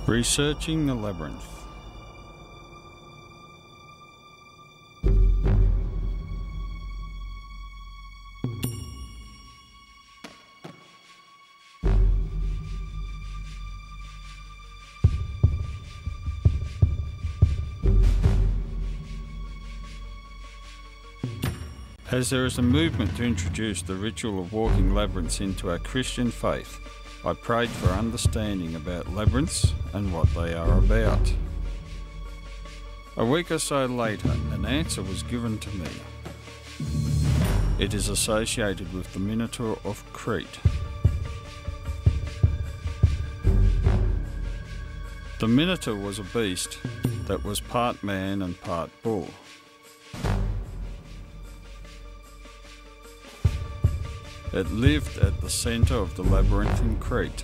Researching the Labyrinth. As there is a movement to introduce the ritual of walking labyrinths into our Christian faith, I prayed for understanding about labyrinths and what they are about. A week or so later, an answer was given to me. It is associated with the Minotaur of Crete. The Minotaur was a beast that was part man and part bull. It lived at the centre of the labyrinth in Crete.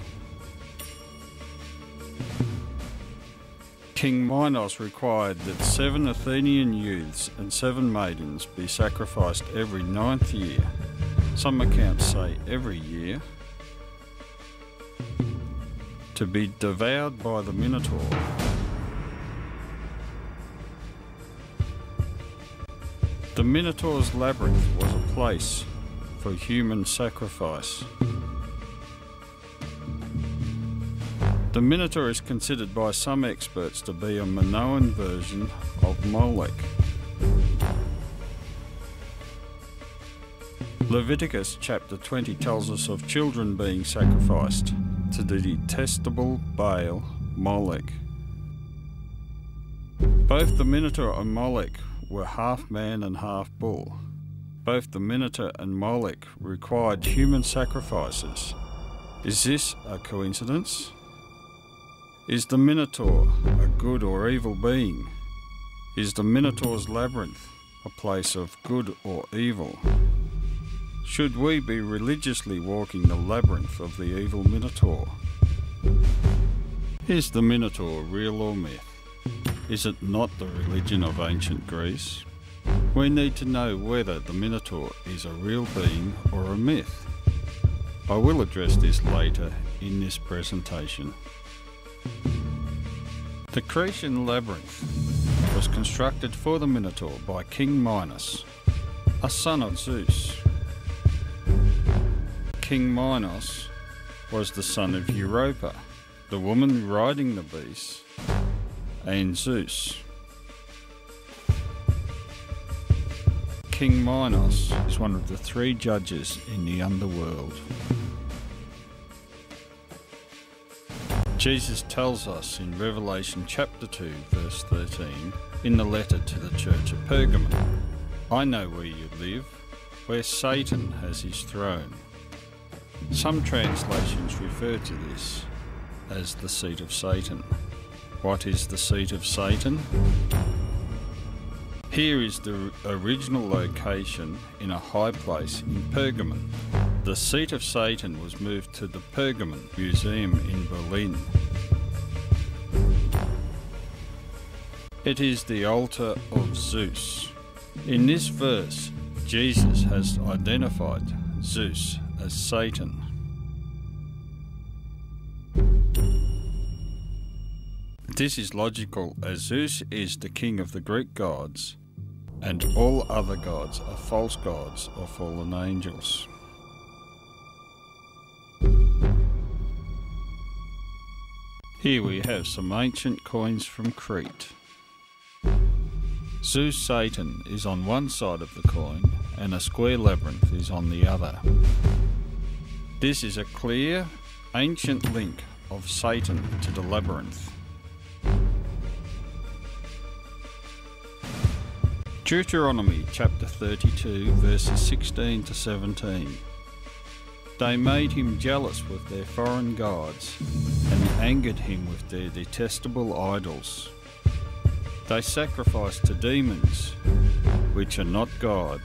King Minos required that 7 Athenian youths and 7 maidens be sacrificed every 9th year. Some accounts say every year, to be devoured by the Minotaur. The Minotaur's labyrinth was a place for human sacrifice. The Minotaur is considered by some experts to be a Minoan version of Molech. Leviticus chapter 20 tells us of children being sacrificed to the detestable Baal Molech. Both the Minotaur and Molech were half man and half bull. Both the Minotaur and Molech required human sacrifices. Is this a coincidence? Is the Minotaur a good or evil being? Is the Minotaur's labyrinth a place of good or evil? Should we be religiously walking the labyrinth of the evil Minotaur? Is the Minotaur real or myth? Is it not the religion of ancient Greece? We need to know whether the Minotaur is a real being or a myth. I will address this later in this presentation. The Cretan labyrinth was constructed for the Minotaur by King Minos, a son of Zeus. King Minos was the son of Europa, the woman riding the beast, and Zeus. King Minos is one of the 3 judges in the underworld. Jesus tells us in Revelation chapter 2 verse 13 in the letter to the church of Pergamum, "I know where you live, where Satan has his throne." Some translations refer to this as the seat of Satan. What is the seat of Satan? Here is the original location in a high place in Pergamum. The seat of Satan was moved to the Pergamon Museum in Berlin. It is the altar of Zeus. In this verse, Jesus has identified Zeus as Satan. This is logical, as Zeus is the king of the Greek gods, and all other gods are false gods or fallen angels. Here we have some ancient coins from Crete. Zeus Satan is on one side of the coin and a square labyrinth is on the other. This is a clear, ancient link of Satan to the labyrinth. Deuteronomy chapter 32 verses 16 to 17. They made him jealous with their foreign gods and angered him with their detestable idols. They sacrificed to demons, which are not God.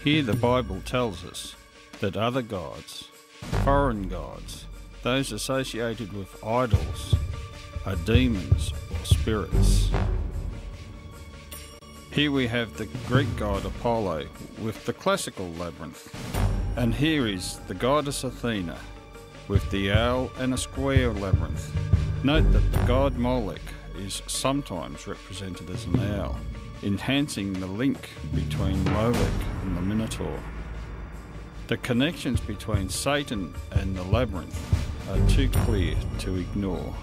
Here the Bible tells us that other gods, foreign gods, those associated with idols, are demons or spirits. Here we have the Greek god Apollo with the classical labyrinth, and here is the goddess Athena with the owl and a square labyrinth, Note that the god Molech is sometimes represented as an owl, enhancing the link between Molech and the Minotaur. The connections between Satan and the labyrinth are too clear to ignore.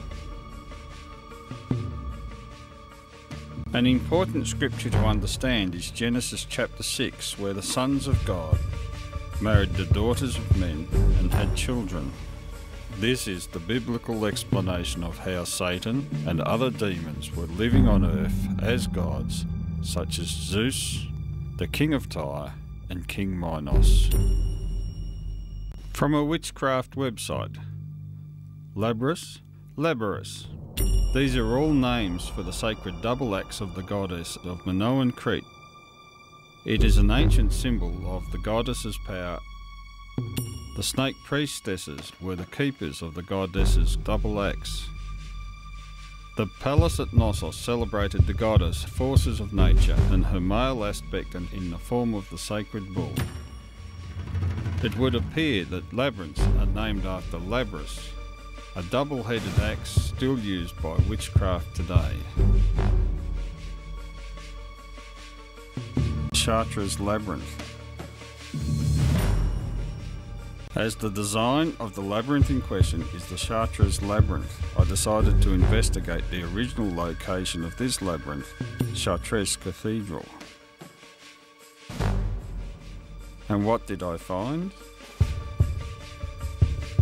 An important scripture to understand is Genesis chapter 6, where the sons of God married the daughters of men and had children. This is the biblical explanation of how Satan and other demons were living on earth as gods, such as Zeus, the king of Tyre, and King Minos. From a witchcraft website, Labyrinths. These are all names for the sacred double axe of the goddess of Minoan Crete. It is an ancient symbol of the goddess's power. The snake priestesses were the keepers of the goddess's double axe. The palace at Knossos celebrated the goddess, forces of nature, and her male aspect in the form of the sacred bull. It would appear that labyrinths are named after Labrys, a double-headed axe still used by witchcraft today. Chartres Labyrinth. As the design of the labyrinth in question is the Chartres Labyrinth, I decided to investigate the original location of this labyrinth, Chartres Cathedral. And what did I find?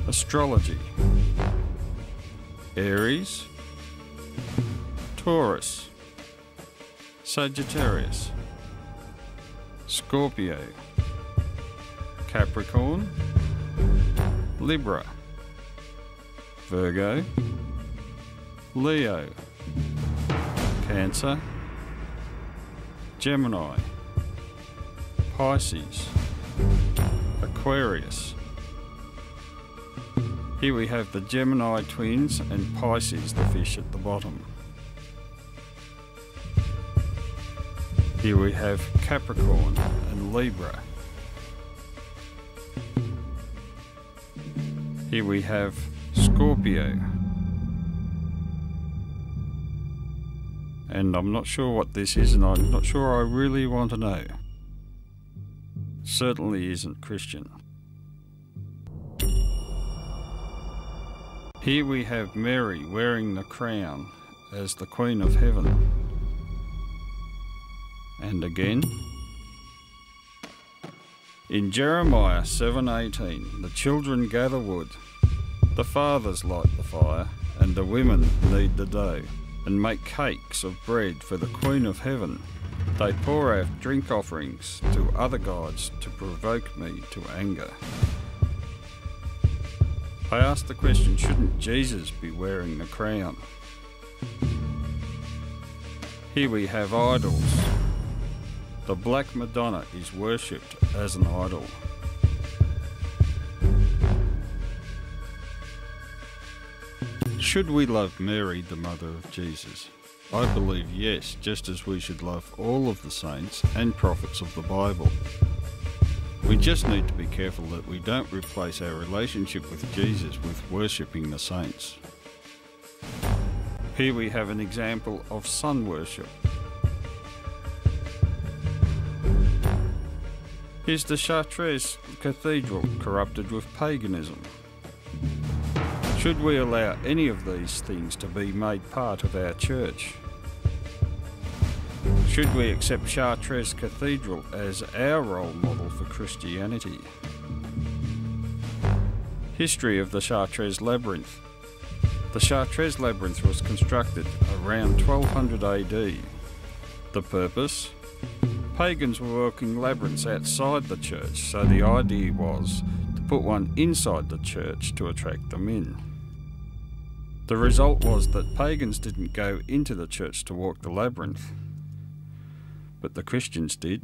Astrology. Aries, Taurus, Sagittarius, Scorpio, Capricorn, Libra, Virgo, Leo, Cancer, Gemini, Pisces, Aquarius. Here we have the Gemini twins and Pisces the fish at the bottom. Here we have Capricorn and Libra. Here we have Scorpio. And I'm not sure what this is, and I'm not sure I really want to know. Certainly isn't Christian. Here we have Mary wearing the crown as the Queen of Heaven. And again, in Jeremiah 7:18, the children gather wood, the fathers light the fire, and the women knead the dough, and make cakes of bread for the Queen of Heaven. They pour out drink offerings to other gods to provoke me to anger. I ask the question, shouldn't Jesus be wearing the crown? Here we have idols. The Black Madonna is worshipped as an idol. Should we love Mary, the mother of Jesus? I believe yes, just as we should love all of the saints and prophets of the Bible. We just need to be careful that we don't replace our relationship with Jesus with worshipping the saints. Here we have an example of sun worship. Is the Chartres Cathedral corrupted with paganism? Should we allow any of these things to be made part of our church? Should we accept Chartres Cathedral as our role model for Christianity? History of the Chartres Labyrinth. The Chartres Labyrinth was constructed around 1200 AD. The purpose? Pagans were working labyrinths outside the church, so the idea was to put one inside the church to attract them in. The result was that pagans didn't go into the church to walk the labyrinth, but the Christians did.